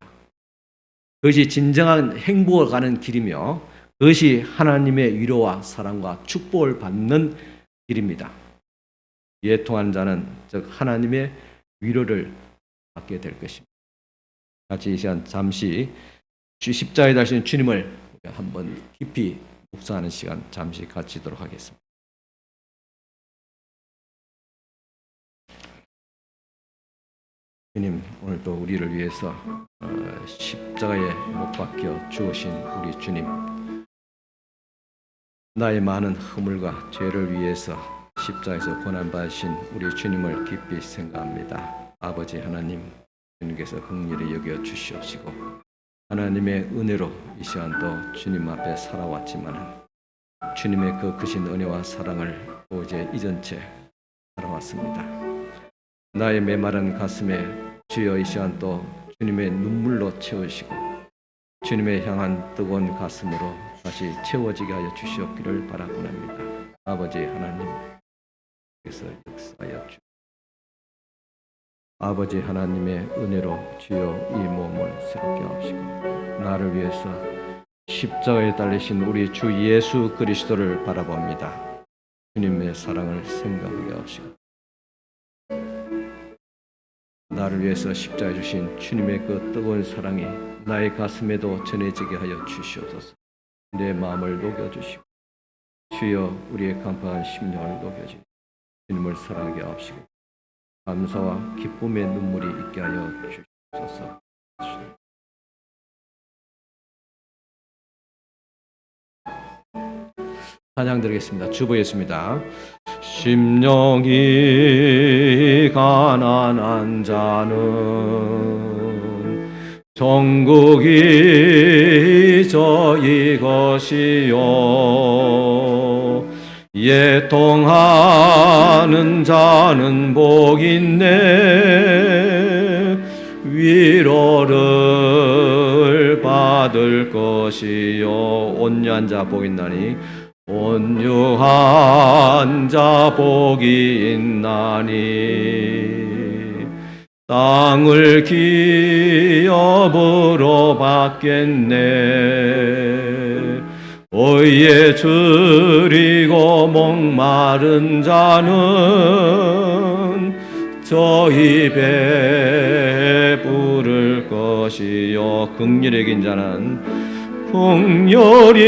그것이 진정한 행복을 가는 길이며 그것이 하나님의 위로와 사랑과 축복을 받는 길입니다. 예통한 자는 즉 하나님의 위로를 받게 될 것입니다. 같이 이 시간 잠시 십자가에 달리신 주님을 한번 깊이 묵상하는 시간 잠시 가지도록 하겠습니다. 주님, 오늘도 우리를 위해서 십자가에 못 박혀 죽으신 우리 주님, 나의 많은 허물과 죄를 위해서 십자가에서 고난받으신 우리 주님을 깊이 생각합니다. 아버지 하나님, 주님께서 긍휼히 여겨 주시옵시고 하나님의 은혜로 이 시간도 주님 앞에 살아왔지만 주님의 그 크신 은혜와 사랑을 도저히 잊은 채 살아왔습니다. 나의 메마른 가슴에 주여 이 시간 또 주님의 눈물로 채우시고 주님의 향한 뜨거운 가슴으로 다시 채워지게 하여 주시옵기를 바라옵나이다. 아버지 하나님께서 역사하여 주시옵소서. 아버지 하나님의 은혜로 주여 이 몸을 새롭게 하시고 나를 위해서 십자가에 달리신 우리 주 예수 그리스도를 바라봅니다. 주님의 사랑을 생각하게 하시고 나를 위해서 십자가에 주신 주님의 그 뜨거운 사랑이 나의 가슴에도 전해지게 하여 주시옵소서. 내 마음을 녹여주시고 주여 우리의 간파한 심령을 녹여주시고 주님을 사랑하게 하시고 감사와 기쁨의 눈물이 있게 하여 주시옵소서. 찬양 드리겠습니다. 주보겠습니다. 심령이 가난한 자는 천국이 저희 것이요 예통하는 자는 복 있네 위로를 받을 것이요 온유한 자 복 있나니 온유한 자 복이 있나니 땅을 기업으로 받겠네 의에 줄이고 목마른 자는 저희 배부를 것이요 긍휼히 여긴 자는 긍휼히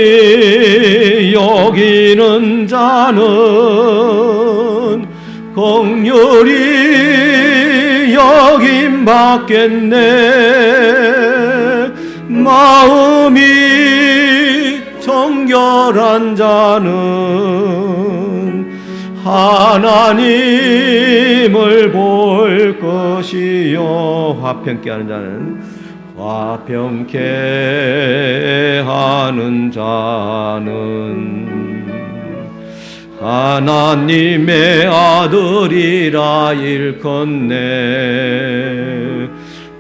여기는 자는 긍휼히 여김 받겠네 마음이 정결한 자는 하나님을 볼 것이요 화평케 하는 자는 화평케 하는 자는 하나님의 아들이라 일컫네.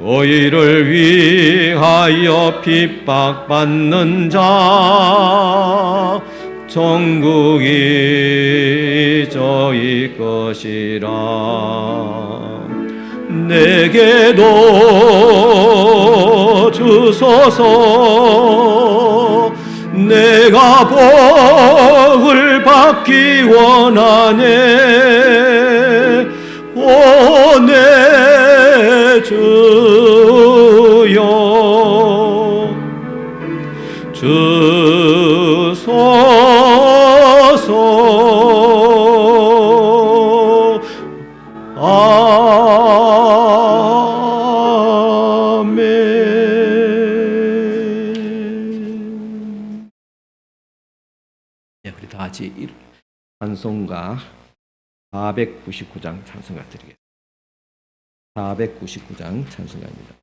의를 위하여 핍박받는 자 천국이 저희 것이라. 내게도 주소서. 내가 복을 받기 원하네. 오 내 주여 주소서. 아멘. 네, 우리 다 같이 찬송가 499장 찬송가 드리겠습니다. 499장 찬송가입니다.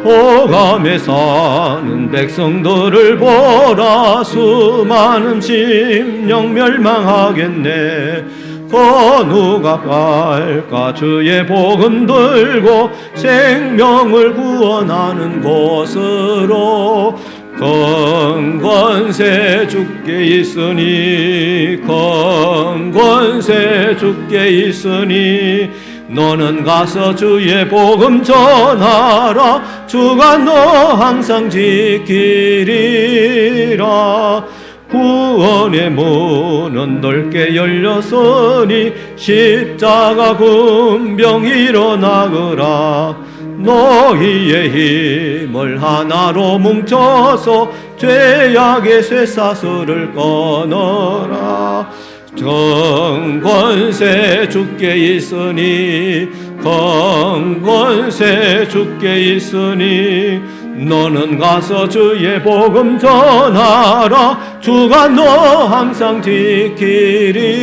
호감에 사는 백성들을 보라. 수많은 심령 멸망하겠네. 누가 갈까 주의 복음 들고 생명을 구원하는 곳으로. 건권세 주께 있으니 건권세 주께 있으니 너는 가서 주의 복음 전하라. 주가 너 항상 지키리라. 구원의 문은 넓게 열렸으니 십자가 군병 일어나거라. 너희의 힘을 하나로 뭉쳐서 죄악의 쇠사슬을 끊어라. 건권세 주께 있으니 건권세 주께 있으니 너는 가서 주의 복음 전하라. 주가 너 항상 지키리라.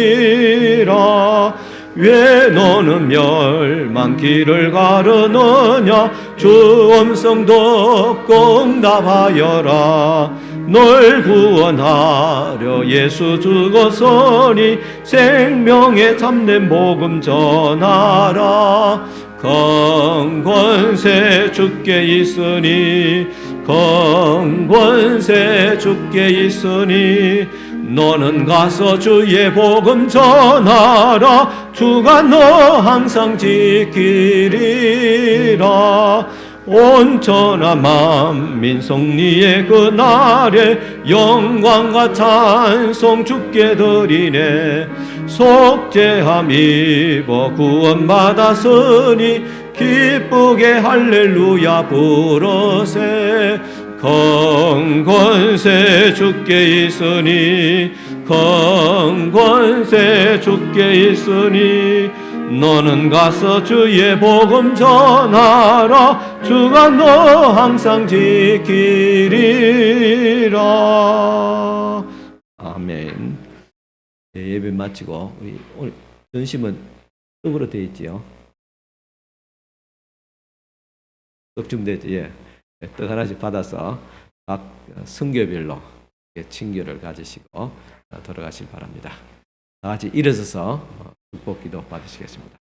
왜 너는 멸망 길을 가르느냐. 주 음성 듣고 응답하여라. 널 구원하려 예수 죽었으니 생명의 참된 복음 전하라. 건권세 주께 있으니 건권세 주께 있으니 너는 가서 주의 복음 전하라. 주가 너 항상 지키리라. 온전한 만민 성리의 그날에 영광과 찬송 주께 드리네. 속죄함 입어 구원받았으니 기쁘게 할렐루야 부르세. 건권세 주께 있으니 건권세 주께 있으니 너는 가서 주의 복음 전하라. 주가 너 항상 지키리라. 아멘. 네, 예배 마치고 우리 오늘 전심은 떡으로 되어 있지요. 떡 준비되죠. 예. 떡 하나씩 받아서 각 성교별로 친교를 가지시고 돌아가실 바랍니다. 다 같이 일어서서 축복기도 받으시겠습니다.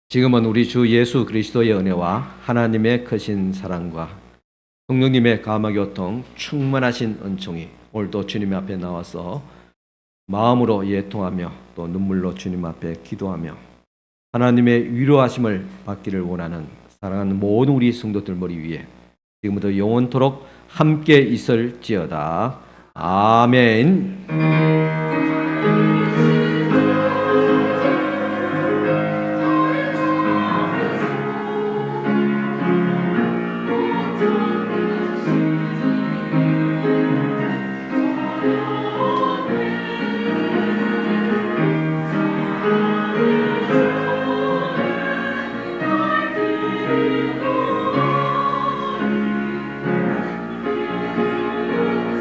지금은 우리 주 예수 그리스도의 은혜와 하나님의 크신 사랑과 성령님의 감화교통 충만하신 은총이 오늘도 주님 앞에 나와서 마음으로 예통하며 또 눈물로 주님 앞에 기도하며 하나님의 위로하심을 받기를 원하는 사랑하는 모든 우리 성도들 머리 위에 지금부터 영원토록 함께 있을지어다. 아멘.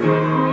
아,